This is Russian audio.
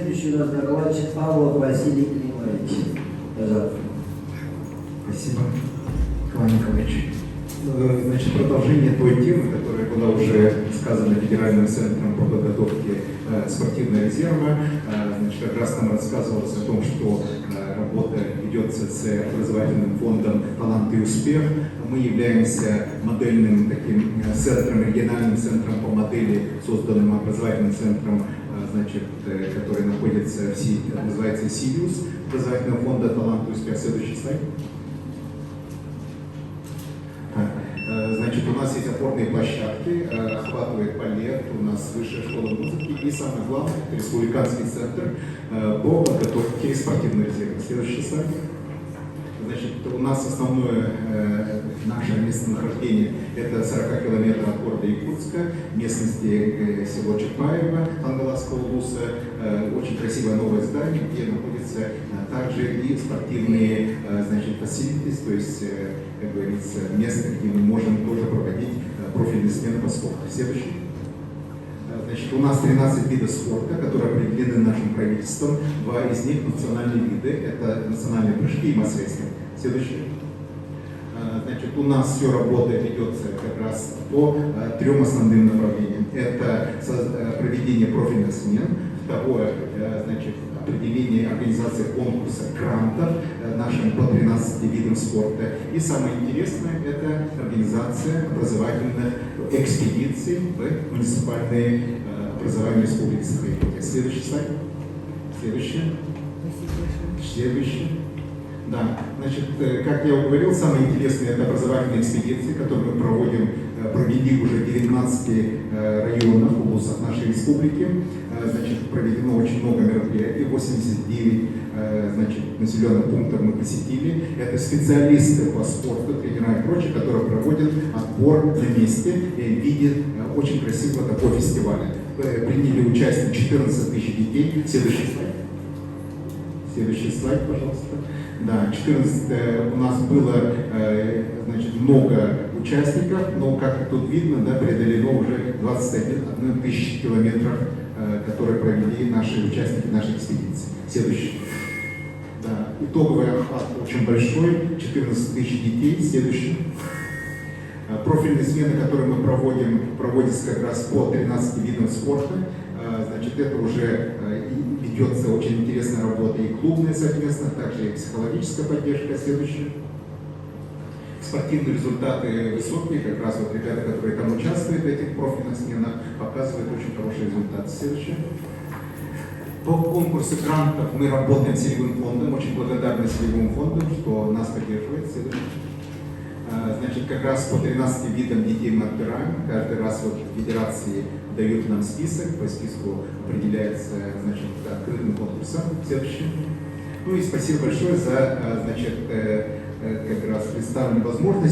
Следующий у нас докладчик Павлов Василий Климович. Пожалуйста. Спасибо, Николай Николаевич. Значит, продолжение той темы, которая была уже сказана Федеральным центром по подготовке спортивного резерва. Значит, как раз нам рассказывалось о том, что работа ведется с образовательным фондом «Талант и успех». Мы являемся модельным таким центром, региональным центром по модели, созданным образовательным центром, значит, который находится в сети, называется «Сириус» образовательного фонда «Талант и успех». Следующий слайд. Значит, у нас есть опорные площадки, охватывает балет, у нас высшая школа музыки и, самое главное, это республиканский центр по подготовке спортивного резерва. Следующий слайд. Значит, у нас основное наше местонахождение – это 40 километров от города Якутска, местности село Чапаево, Ангаласского улуса. Очень красивое новое здание, где находятся также и спортивные, значит, facilities, то есть, как говорится, место, где мы можем тоже проводить профильные смены по спорту. Следующий. Значит, у нас 13 видов спорта, которые определены нашим правительством. Два из них национальные виды. Это национальные прыжки и масс-рестлинг. Следующий. Значит, у нас все работа ведется как раз по трем основным направлениям. Это проведение профильных смен. Второе, значит, определение организации конкурса грантов нашим по 13 видам спорта. И самое интересное – это организация образовательных экспедиций в муниципальные образования Республики Саха-Якутия. Следующий слайд. Следующий. Да, значит, как я уже говорил, самое интересное – это образовательные экспедиции, которые мы провели уже в 19 районах, улусах нашей республики. Значит, проведено очень много мероприятий, 89 значит, населенных пунктов мы посетили. Это специалисты по спорту, тренера и прочее, которые проводят отбор на месте в виде очень красивого такого фестиваля. Приняли участие 14 тысяч детей. Следующий слайд. Следующий слайд, пожалуйста. Да, 14 у нас было, значит, много участников, но, как тут видно, да, преодолено уже 21 тысяч километров, которые провели наши участники нашей экспедиции. Следующий. Да, итоговый охват очень большой, 14 тысяч детей. Следующий. Профильные смены, которые мы проводим, проводятся как раз по 13 видам спорта. Значит, это уже ведется очень интересная работа и клубная, соответственно, также и психологическая поддержка. Следующая. Спортивные результаты высокие, как раз вот ребята, которые там участвуют в этих профильных сменах, показывают очень хорошие результаты. Следующее. По конкурсу грантов мы работаем с Целевым фондом, очень благодарны Целевому фонду, что нас поддерживает. Следующее. Значит, как раз по 13 видам детей мы отбираем. Каждый раз вот федерации дают нам список, по списку определяется, значит, открытым конкурсом. Следующее. Ну и спасибо большое за, значит, как раз представленную возможность.